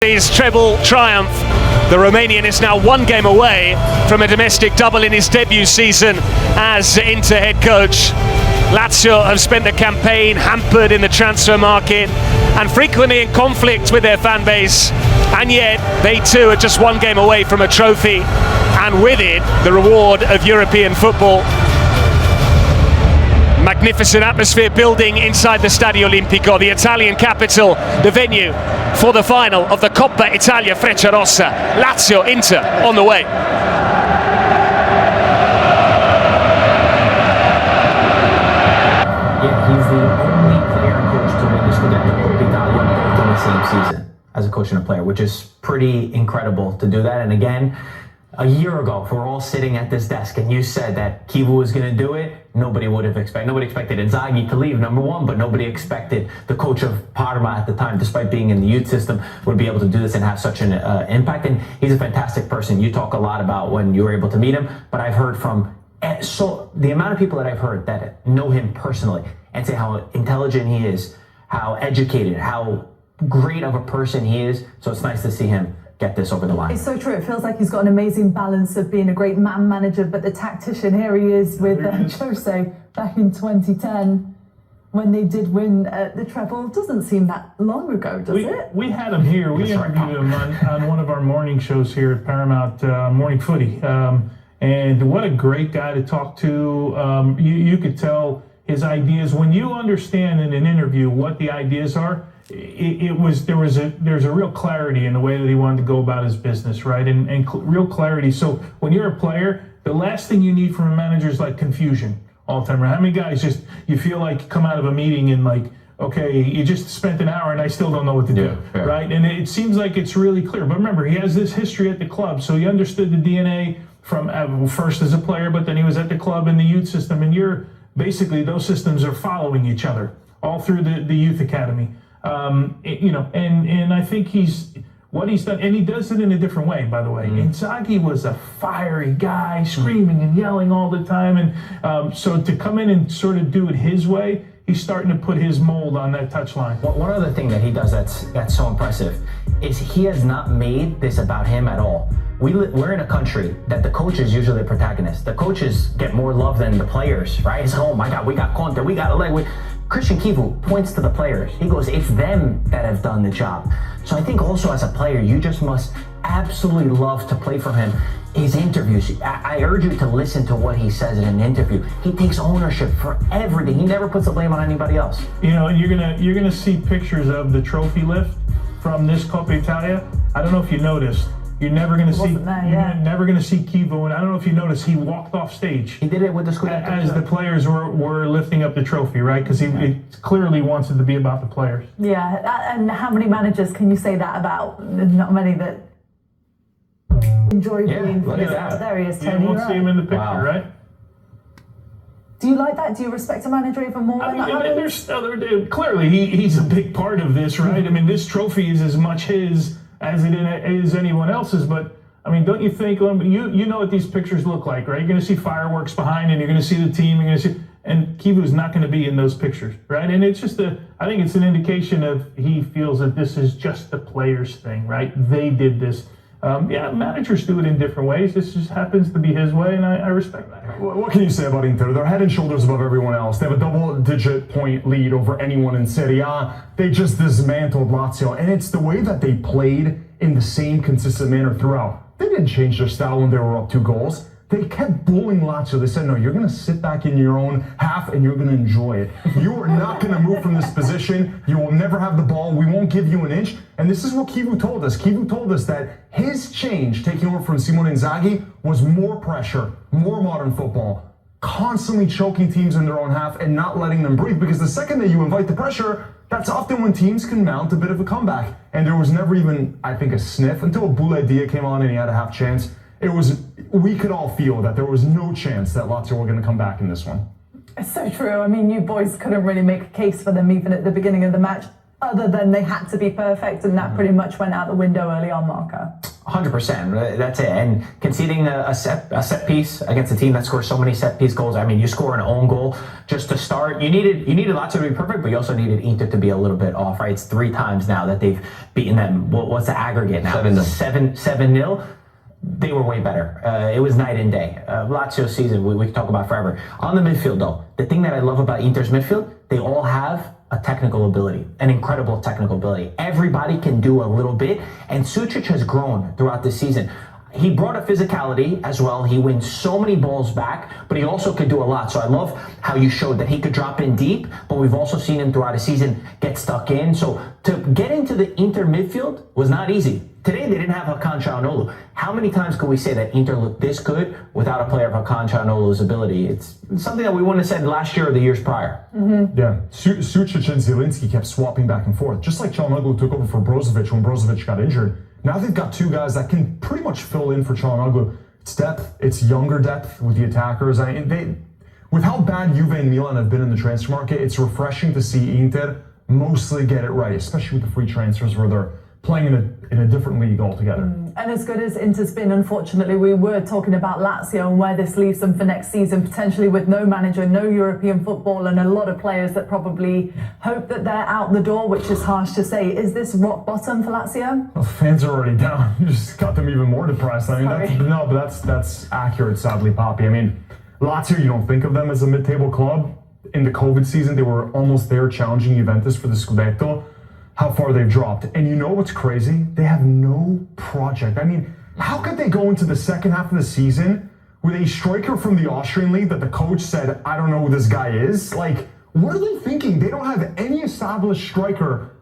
His treble triumph. The Romanian is now one game away from a domestic double in his debut season as Inter head coach. Lazio have spent the campaign hampered in the transfer market and frequently in conflict with their fan base, and yet they too are just one game away from a trophy, and with it the reward of European football. Magnificent atmosphere building inside the Stadio Olimpico, the Italian capital, the venue for the final of the Coppa Italia Frecciarossa. Lazio Inter on the way. Yeah, he's the only player and coach to win the Scudetto Coppa Italia in the same season as a coach and a player, which is pretty incredible to do that. And again, a year ago, if we're all sitting at this desk and you said that Chivu was going to do it, nobody would have expected. Nobody expected Inzaghi to leave, number one, but nobody expected the coach of Parma at the time, despite being in the youth system, would be able to do this and have such an impact. And he's a fantastic person. You talk a lot about when you were able to meet him, but I've heard from the amount of people that I've heard that know him personally and say how intelligent he is, how educated, how great of a person he is. So it's nice to see him get this over the line. It's so true. It feels like he's got an amazing balance of being a great man manager, but the tactician. Here he is with Jose back in 2010 when they did win the treble. Doesn't seem that long ago, does it? We had him here. We interviewed him on one of our morning shows here at Paramount, Morning Footy. And what a great guy to talk to. You could tell his ideas. When you understand in an interview what the ideas are, there's a real clarity in the way that he wanted to go about his business, right? And real clarity. So when you're a player, the last thing you need from a manager is like confusion all the time. Right? How many guys just you feel like you come out of a meeting and like, okay, you just spent an hour and I still don't know what to do, right? And it seems like it's really clear. But remember, he has this history at the club, so he understood the DNA from first as a player, but then he was at the club in the youth system, and you're basically those systems are following each other all through the youth academy. And I think what he's done, and he does it in a different way, by the way. Inzaghi was a fiery guy, screaming and yelling all the time, and so to come in and sort of do it his way, he's starting to put his mold on that touchline. One other thing that he does that's so impressive is he has not made this about him at all. We're in a country that the coach is usually the protagonist. The coaches get more love than the players, right? It's, oh my God, we got Conte, we got Cristian Chivu points to the players. He goes, it's them that have done the job. So I think also as a player, you just must absolutely love to play for him. His interviews, I urge you to listen to what he says in an interview. He takes ownership for everything. He never puts the blame on anybody else. You know, and you're gonna see pictures of the trophy lift from this Coppa Italia. I don't know if you noticed. You're never going to see. Never going to see Chivu, and I don't know if you noticed. He walked off stage. He did it with the Scudetto as the players were lifting up the trophy, right? Because he clearly wants it to be about the players. Yeah, and how many managers can you say that about? Not many that enjoy being. Look at that. There he is, Tony. You won't see him in the picture, right? Do you like that? Do you respect a manager even more? There's clearly he's a big part of this, right? I mean, this trophy is as much his as it is anyone else's, but I mean, don't you think, you know what these pictures look like, right? You're going to see fireworks behind, and you're going to see the team, you're going to see, and Chivu's not going to be in those pictures, right? And it's just I think it's an indication of he feels that this is just the players' thing, right? They did this. Managers do it in different ways. This just happens to be his way, and I respect that. What can you say about Inter? They're head and shoulders above everyone else. They have a double-digit point lead over anyone in Serie A. They just dismantled Lazio, and it's the way that they played in the same consistent manner throughout. They didn't change their style when they were up 2 goals. They kept bullying Lazio. They said, no, you're going to sit back in your own half and you're going to enjoy it. You are not going to move from this position. You will never have the ball. We won't give you an inch. And this is what Chivu told us. Chivu told us that his change, taking over from Simone Inzaghi, was more pressure, more modern football, constantly choking teams in their own half and not letting them breathe. Because the second that you invite the pressure, that's often when teams can mount a bit of a comeback. And there was never even, I think, a sniff until Boulaye Dia came on and he had a half chance. We could all feel that there was no chance that Lazio were going to come back in this one. It's so true. I mean, you boys couldn't really make a case for them even at the beginning of the match. other than they had to be perfect, and that pretty much went out the window early on, Marco. 100%. That's it. And conceding a set piece against a team that scores so many set piece goals. I mean, you score an own goal just to start. You needed Lazio to be perfect, but you also needed Inter to be a little bit off, right? It's 3 times now that they've beaten them. What's the aggregate now? 7-0. They were way better. It was night and day. Lazio season, we can talk about forever. On the midfield, though, the thing that I love about Inter's midfield, they all have a technical ability, an incredible technical ability. Everybody can do a little bit, and Sucic has grown throughout the season. He brought a physicality as well. He wins so many balls back, but he also could do a lot. So I love how you showed that he could drop in deep, but we've also seen him throughout the season get stuck in. So to get into the Inter midfield was not easy. Today they didn't have Hakan Çalhanoğlu. How many times could we say that Inter looked this good without a player of Hakan Çalhanoğlu's ability? It's something that we wouldn't have said last year or the years prior. Mm-hmm. Yeah, Sucic and Zielinski kept swapping back and forth. Just like Çalhanoğlu took over for Brozovic when Brozovic got injured. Now they've got 2 guys that can pretty much fill in for Çalhanoğlu. It's depth, it's younger depth with the attackers. With how bad Juve and Milan have been in the transfer market, it's refreshing to see Inter mostly get it right, especially with the free transfers where they're playing in a different league altogether. And as good as Inter's been, unfortunately, we were talking about Lazio and where this leaves them for next season, potentially with no manager, no European football, and a lot of players that probably hope that they're out the door, which is harsh to say. Is this rock bottom for Lazio? Well, fans are already down. You just got them even more depressed. I mean, that's accurate, sadly, Poppy. I mean, Lazio, you don't think of them as a mid-table club. In the COVID season, they were almost there challenging Juventus for the Scudetto. How far they've dropped. And you know what's crazy? They have no project. I mean, how could they go into the second half of the season with a striker from the Austrian league that the coach said, I don't know who this guy is? Like, what are they thinking? They don't have any established striker